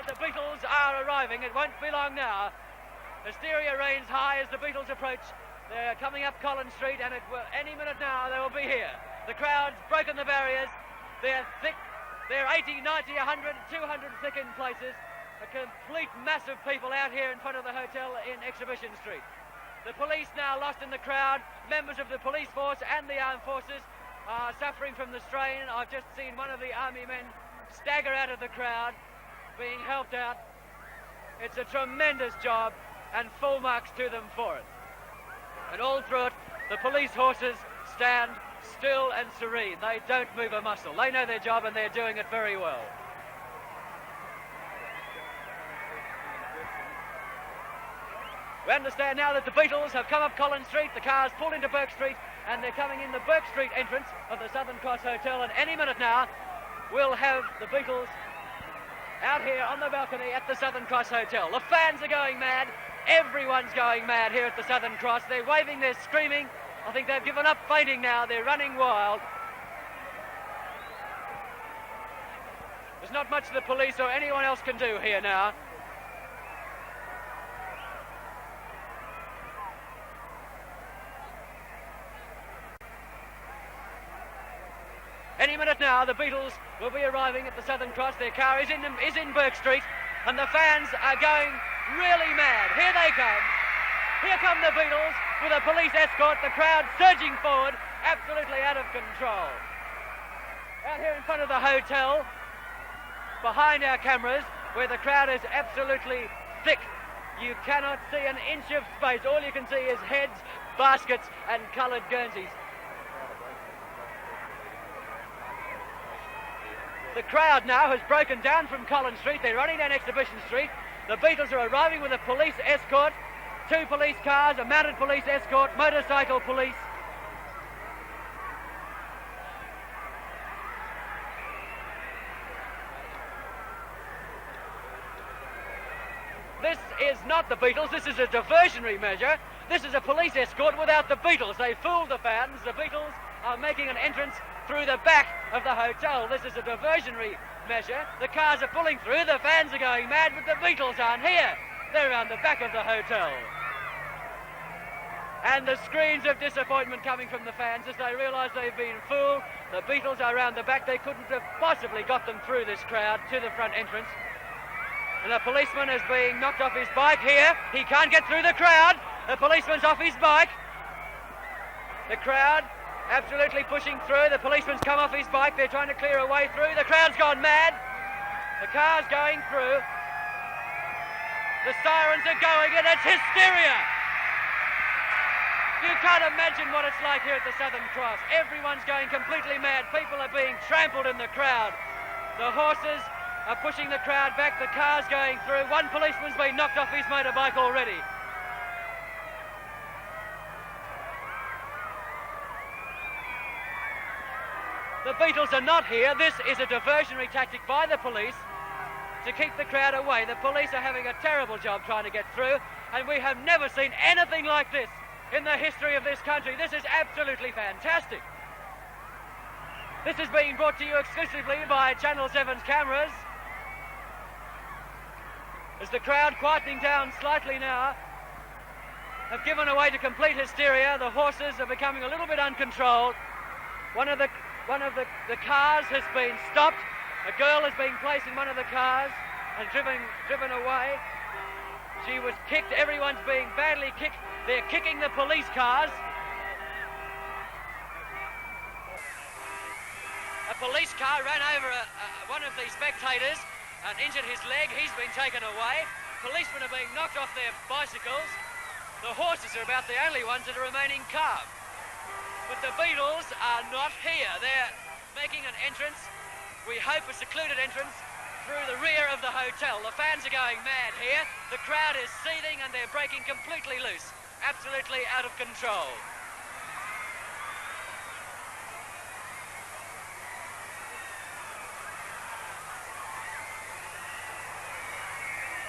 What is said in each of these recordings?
The Beatles are arriving. It won't be long now. Hysteria reigns high as the Beatles approach. They're coming up Collins Street, and any minute now they will be here. The crowd's broken the barriers. They're thick. They're 80, 90, 100, 200 thick in places. A complete mass of people out here in front of the hotel in Exhibition Street. The police now lost in the crowd. Members of the police force and the armed forces are suffering from the strain. I've just seen one of the army men stagger out of the crowd, being helped out. It's a tremendous job, and full marks to them for it. And all through it, the police horses stand still and serene. They don't move a muscle. They know their job, and they're doing it very well. We understand now that the Beatles have come up Collins Street. The cars pulled into Burke Street, and they're coming in the Burke Street entrance of the Southern Cross Hotel. And any minute now, we'll have the Beatles out here on the balcony at the Southern Cross Hotel. The fans are going mad. Everyone's going mad here at the Southern Cross. They're waving, they're screaming. I think they've given up fainting now. They're running wild. There's not much the police or anyone else can do here now. Any minute now, the Beatles will be arriving at the Southern Cross. Their car is in Burke Street, and the fans are going really mad. Here they come. Here come the Beatles with a police escort. The crowd surging forward, absolutely out of control. Out here in front of the hotel, behind our cameras, where the crowd is absolutely thick. You cannot see an inch of space. All you can see is heads, baskets, and coloured Guernseys. The crowd now has broken down from Collins Street. They're running down Exhibition Street. The Beatles are arriving with a police escort, 2 police cars, a mounted police escort, motorcycle police. This is not the Beatles. This is a diversionary measure. This is a police escort without the Beatles. They fooled the fans. The Beatles are making an entrance through the back of the hotel. This is a diversionary measure. The cars are pulling through. The fans are going mad, but the Beatles aren't here. They're around the back of the hotel. And the screams of disappointment coming from the fans as they realise they've been fooled. The Beatles are around the back. They couldn't have possibly got them through this crowd to the front entrance. And a policeman is being knocked off his bike here. He can't get through the crowd. The policeman's off his bike. The crowd absolutely pushing through. The policeman's come off his bike. They're trying to clear a way through. The crowd's gone mad. The car's going through. The sirens are going, and it's hysteria. You can't imagine what it's like here at the Southern Cross. Everyone's going completely mad. People are being trampled in the crowd. The horses are pushing the crowd back. The car's going through. One policeman's been knocked off his motorbike already. The Beatles are not here. This is a diversionary tactic by the police to keep the crowd away. The police are having a terrible job trying to get through, and we have never seen anything like this in the history of this country. This is absolutely fantastic. This is being brought to you exclusively by Channel 7's cameras. As the crowd, quietening down slightly now, have given away to complete hysteria. The horses are becoming a little bit uncontrolled. One of the cars has been stopped. A girl is being placed in one of the cars and driven away. She was kicked. Everyone's being badly kicked. They're kicking the police cars. A police car ran over one of the spectators and injured his leg. He's been taken away. Policemen are being knocked off their bicycles. The horses are about the only ones that are remaining calm. But the Beatles are not here. They're making an entrance, we hope a secluded entrance, through the rear of the hotel. The fans are going mad here. The crowd is seething and they're breaking completely loose. Absolutely out of control.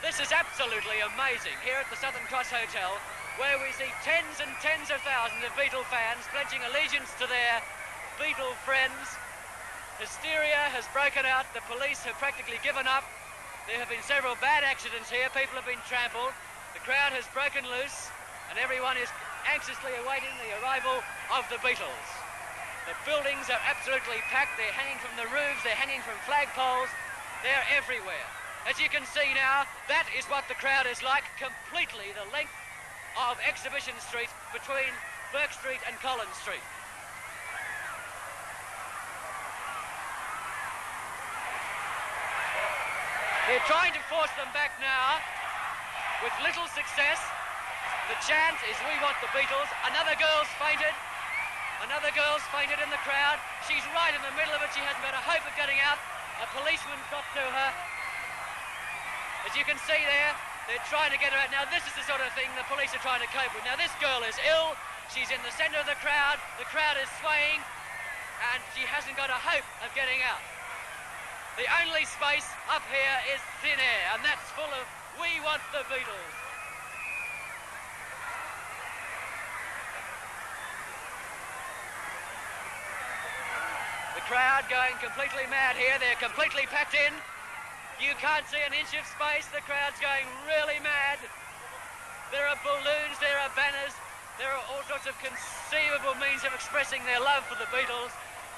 This is absolutely amazing here at the Southern Cross Hotel, where we see tens and tens of thousands of Beatle fans pledging allegiance to their Beatle friends. Hysteria has broken out. The police have practically given up. There have been several bad accidents here. People have been trampled. The crowd has broken loose, and everyone is anxiously awaiting the arrival of the Beatles. The buildings are absolutely packed. They're hanging from the roofs. They're hanging from flagpoles. They're everywhere. As you can see now, that is what the crowd is like, completely the length of Exhibition Street between Burke Street and Collins Street. They're trying to force them back now with little success. The chant is "We want the Beatles." Another girl's fainted. Another girl's fainted in the crowd. She's right in the middle of it. She hasn't got a hope of getting out. A policeman got to her. As you can see there, they're trying to get her out. Now this is the sort of thing the police are trying to cope with. Now this girl is ill. She's in the centre of the crowd. The crowd is swaying, and she hasn't got a hope of getting out. The only space up here is thin air, and that's full of "We want the Beatles." The crowd going completely mad here. They're completely packed in. You can't see an inch of space. The crowd's going really mad. There are balloons, there are banners, there are all sorts of conceivable means of expressing their love for the Beatles.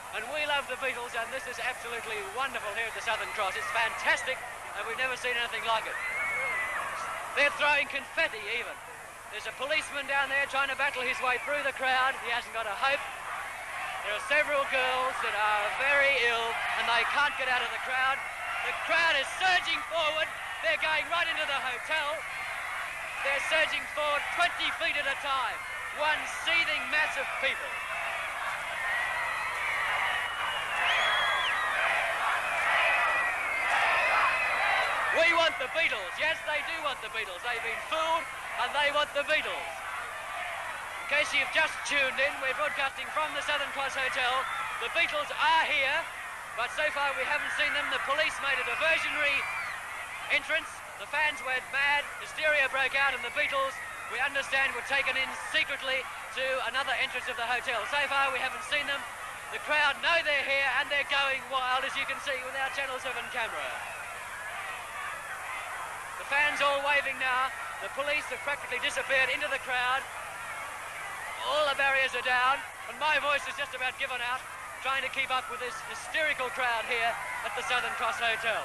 And we love the Beatles, and this is absolutely wonderful here at the Southern Cross. It's fantastic, and we've never seen anything like it. They're throwing confetti even. There's a policeman down there trying to battle his way through the crowd. He hasn't got a hope. There are several girls that are very ill, and they can't get out of the crowd. The crowd is surging forward. They're going right into the hotel. They're surging forward 20 feet at a time. One seething mass of people. We want the Beatles. Yes, they do want the Beatles. They've been fooled, and they want the Beatles. In case you've just tuned in, we're broadcasting from the Southern Cross Hotel. The Beatles are here, but so far we haven't seen them. The police made a diversionary entrance. The fans went mad. Hysteria broke out, and the Beatles, we understand, were taken in secretly to another entrance of the hotel. So far we haven't seen them. The crowd know they're here, and they're going wild, as you can see with our Channel 7 camera. The fans all waving now. The police have practically disappeared into the crowd. All the barriers are down, and my voice is just about given out, trying to keep up with this hysterical crowd here at the Southern Cross Hotel.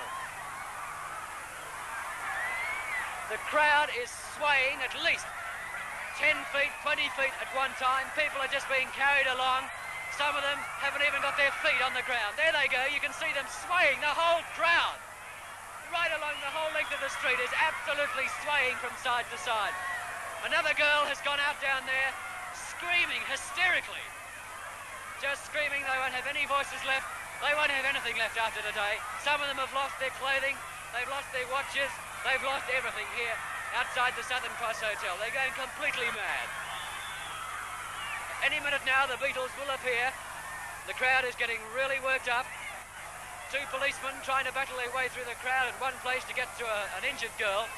The crowd is swaying at least 10 feet, 20 feet at one time. People are just being carried along. Some of them haven't even got their feet on the ground. There they go. You can see them swaying. The whole crowd, right along the whole length of the street, is absolutely swaying from side to side. Another girl has gone out down there, screaming hysterically. Just screaming. They won't have any voices left. They won't have anything left after today. Some of them have lost their clothing. They've lost their watches. They've lost everything here outside the Southern Cross Hotel. They're going completely mad. Any minute now, the Beatles will appear. The crowd is getting really worked up. Two policemen trying to battle their way through the crowd at one place to get to an injured girl.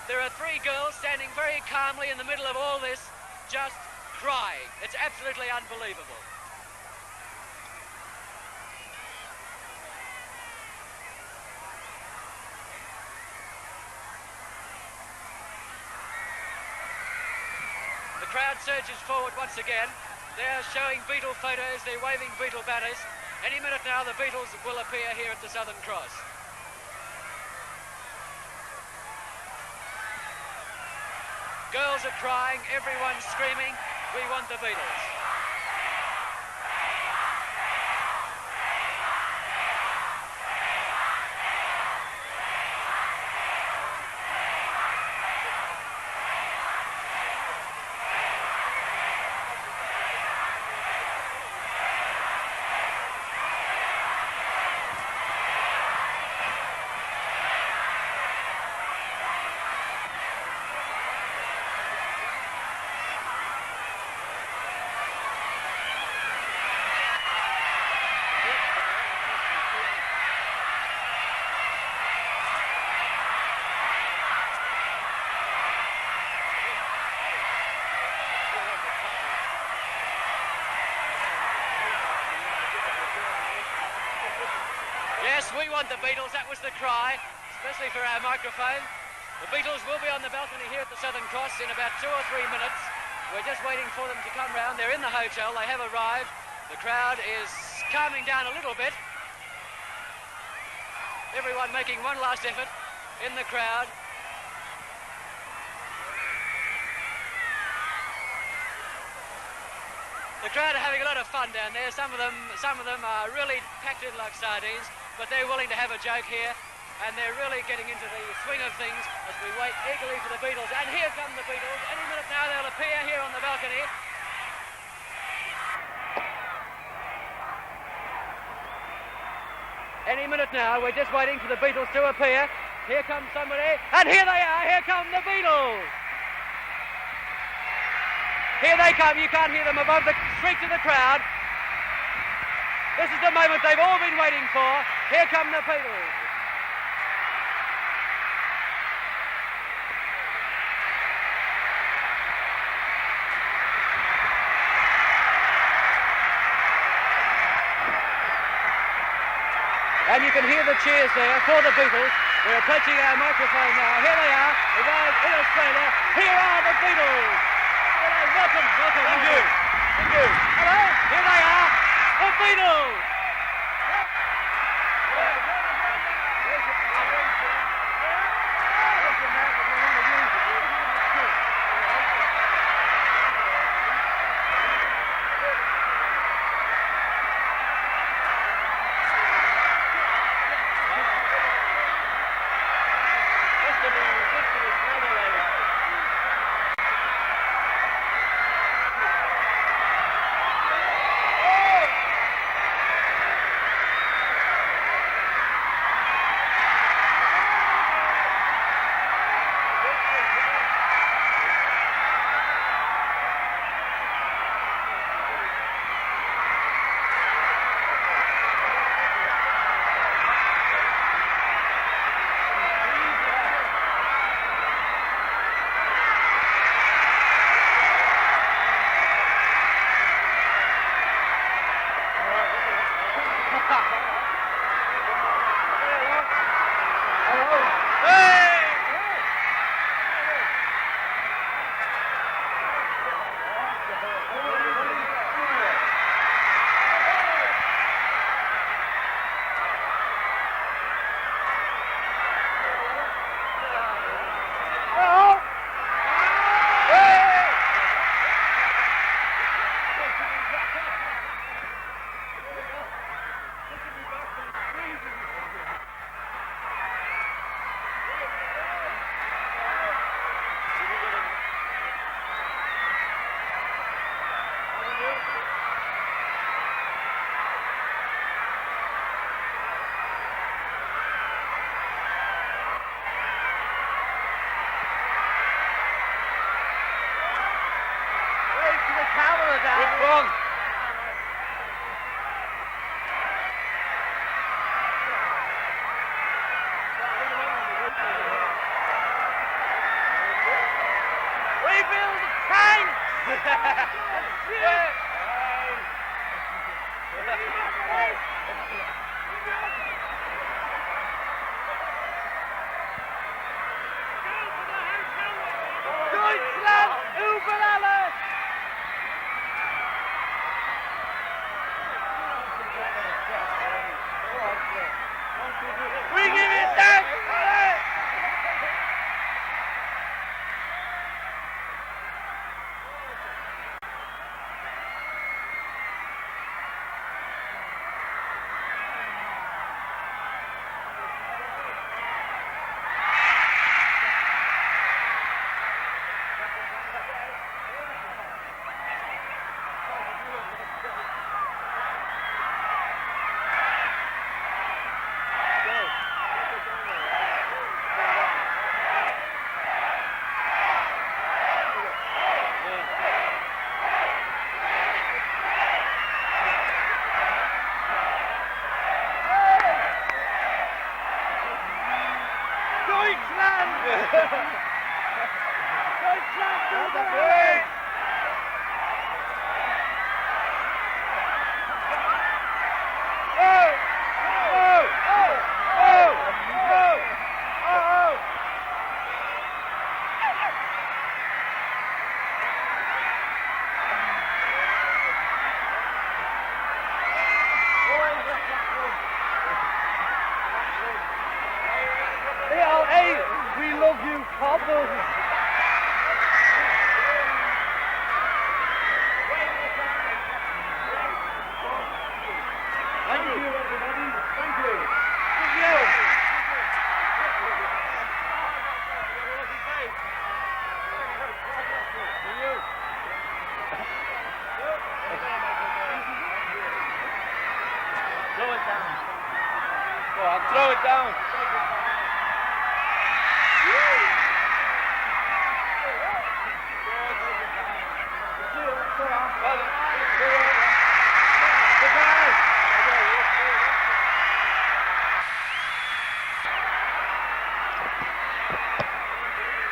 There are three girls standing very calmly in the middle of all this, just crying. It's absolutely unbelievable. The crowd surges forward once again. They're showing Beatle photos, they're waving Beatle banners. Any minute now, the Beatles will appear here at the Southern Cross. Girls are crying, everyone's screaming, "We want the Beatles." want the Beatles, that was the cry, especially for our microphone. The Beatles will be on the balcony here at the Southern Cross in about 2 or 3 minutes. We're just waiting for them to come round. They're in the hotel, they have arrived. The crowd is calming down a little bit. Everyone making one last effort in the crowd. The crowd are having a lot of fun down there. Some of them are really packed in like sardines, but they're willing to have a joke here, and they're really getting into the swing of things as we wait eagerly for the Beatles. And here come the Beatles. Any minute now they'll appear here on the balcony. Any minute now, we're just waiting for the Beatles to appear. Here comes somebody, and here they are. Here come the Beatles. Here they come, you can't hear them above the shrieks of the crowd. This is the moment they've all been waiting for. Here come the Beatles. And you can hear the cheers there for the Beatles. We're approaching our microphone now. Here they are, arrived in Australia. Here are the Beatles. Welcome. Thank you. Hello, here they are, the Beatles. Hey, we love you, Cobble. Thank you, everybody. Thank you. Thank you. Throw it down. Go on, throw it down.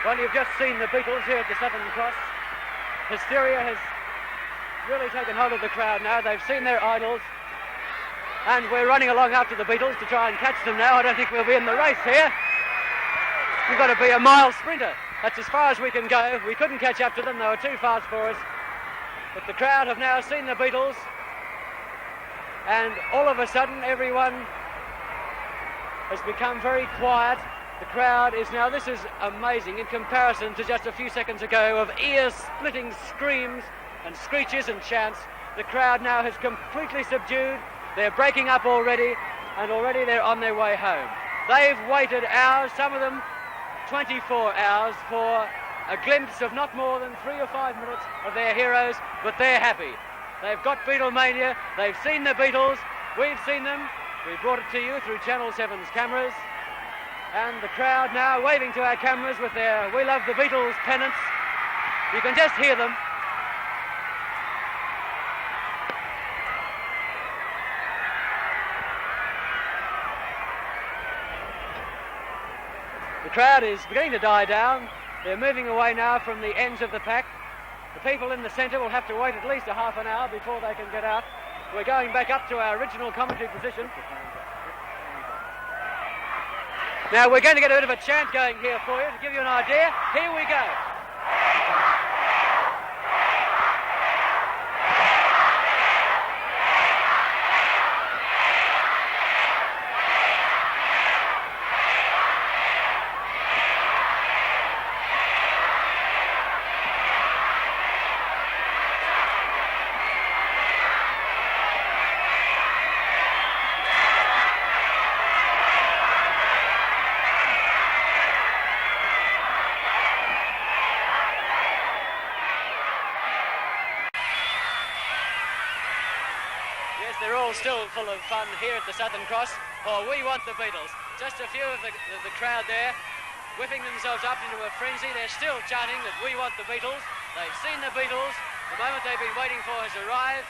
Well, you've just seen the Beatles here at the Southern Cross. Hysteria has really taken hold of the crowd now. They've seen their idols. And we're running along after the Beatles to try and catch them now. I don't think we'll be in the race here. We've got to be a mile sprinter. That's as far as we can go. We couldn't catch up to them. They were too fast for us. But the crowd have now seen the Beatles. And all of a sudden, everyone has become very quiet. The crowd is now, this is amazing in comparison to just a few seconds ago of ear-splitting screams and screeches and chants. The crowd now has completely subdued. They're breaking up already, and already they're on their way home. They've waited hours, some of them 24 hours, for a glimpse of not more than 3 or 5 minutes of their heroes, but they're happy. They've got Beatlemania, they've seen the Beatles, we've seen them, we brought it to you through Channel 7's cameras, and the crowd now waving to our cameras with their "We Love the Beatles" pennants. You can just hear them. The crowd is beginning to die down. They're moving away now from the ends of the pack. The people in the centre will have to wait at least a half an hour before they can get out. We're going back up to our original commentary position. Now we're going to get a bit of a chant going here for you to give you an idea. Here we go. They're all still full of fun here at the Southern Cross, for We Want the Beatles. Just a few of the crowd there, whipping themselves up into a frenzy. They're still chanting that we want the Beatles. They've seen the Beatles. The moment they've been waiting for has arrived.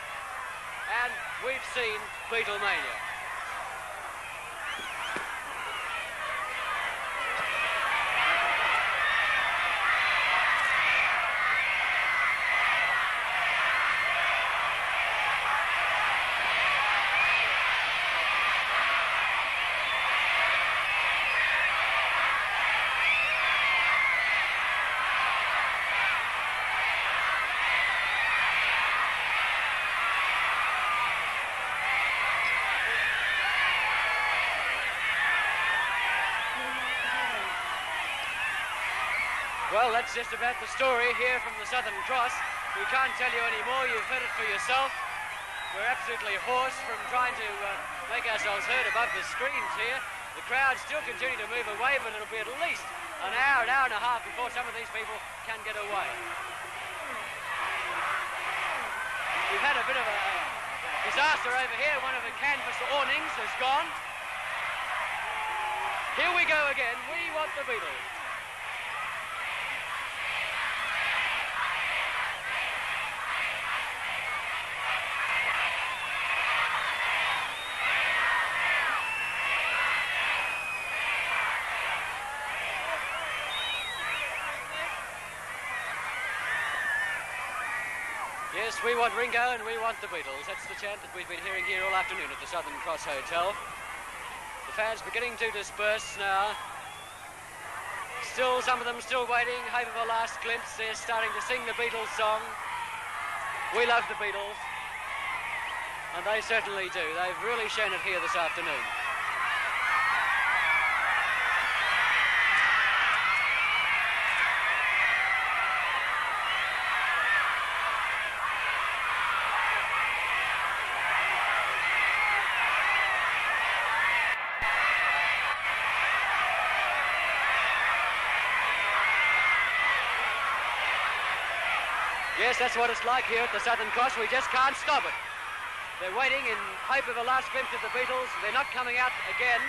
And we've seen Beatlemania. Well, that's just about the story here from the Southern Cross. We can't tell you any more. You've heard it for yourself. We're absolutely hoarse from trying to make ourselves heard above the screens here. The crowd still continue to move away, but it'll be at least an hour and a half before some of these people can get away. We've had a bit of a disaster over here. One of the canvas awnings has gone. Here we go again. We want the Beatles. Yes, we want Ringo and we want the Beatles. That's the chant that we've been hearing here all afternoon at the Southern Cross Hotel. The fans beginning to disperse now. Still, some of them still waiting, hope of a last glimpse. They're starting to sing the Beatles song. We love the Beatles. And they certainly do. They've really shown it here this afternoon. Yes, that's what it's like here at the Southern Cross. We just can't stop it. They're waiting in hope of a last glimpse of the Beatles. They're not coming out again.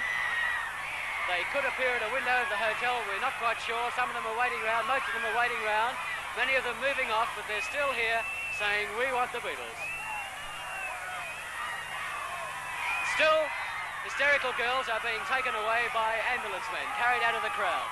They could appear at a window of the hotel. We're not quite sure. Some of them are waiting around. Most of them are waiting around. Many of them moving off, but they're still here saying, "We want the Beatles." Still, hysterical girls are being taken away by ambulance men, carried out of the crowd.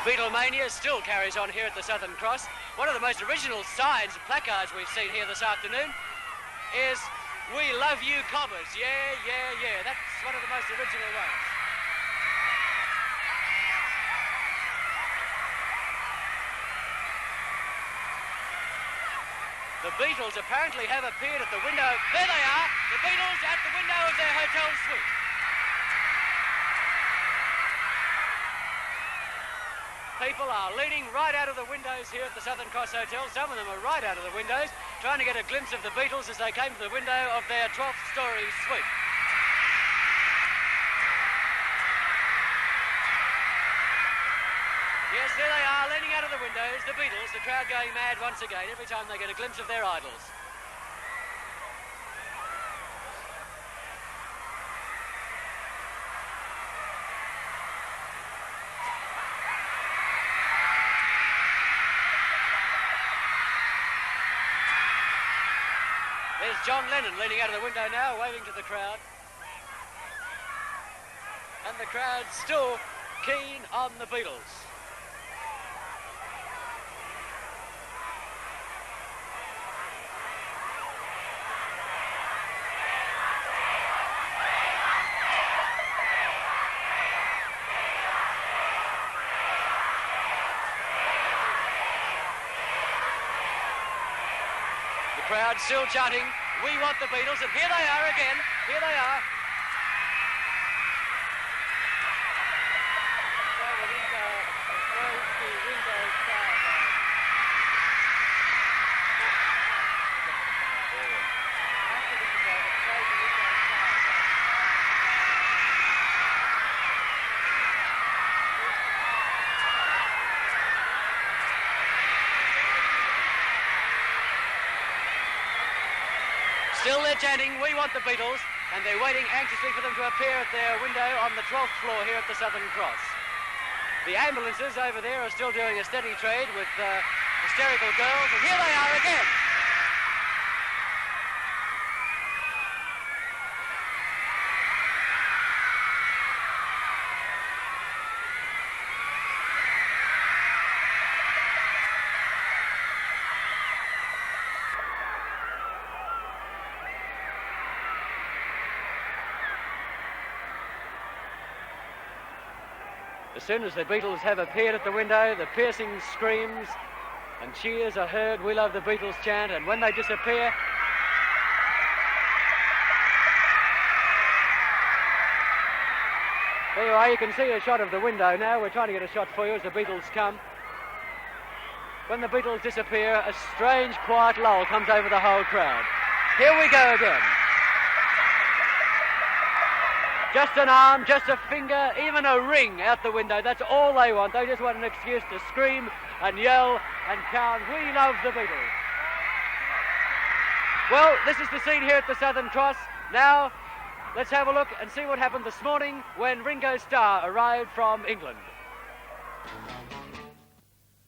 Beatlemania still carries on here at the Southern Cross. One of the most original signs and placards we've seen here this afternoon is "We love you, Cobbers." Yeah, yeah, yeah. That's one of the most original ones. The Beatles apparently have appeared at the window. There they are, the Beatles at the window of their hotel suite. People are leaning right out of the windows here at the Southern Cross Hotel. Some of them are right out of the windows, trying to get a glimpse of the Beatles as they came to the window of their 12th story suite. Yes, there they are, leaning out of the windows, the Beatles, the crowd going mad once again every time they get a glimpse of their idols. There's John Lennon leaning out of the window now, waving to the crowd. And the crowd's still keen on the Beatles. The crowd still chanting, "We want the Beatles," and here they are again. Here they are. Still they're chanting, "We want the Beatles," and they're waiting anxiously for them to appear at their window on the 12th floor here at the Southern Cross. The ambulances over there are still doing a steady trade with hysterical girls, and here they are again. As soon as the Beatles have appeared at the window, the piercing screams and cheers are heard, "We love the Beatles" chant, and when they disappear, there you are, you can see a shot of the window now. We're trying to get a shot for you as the Beatles come. When the Beatles disappear, a strange quiet lull comes over the whole crowd. Here we go again. Just an arm, just a finger, even a ring out the window. That's all they want. They just want an excuse to scream and yell and count, "We love the Beatles." Well, this is the scene here at the Southern Cross. Now, let's have a look and see what happened this morning when Ringo Starr arrived from England.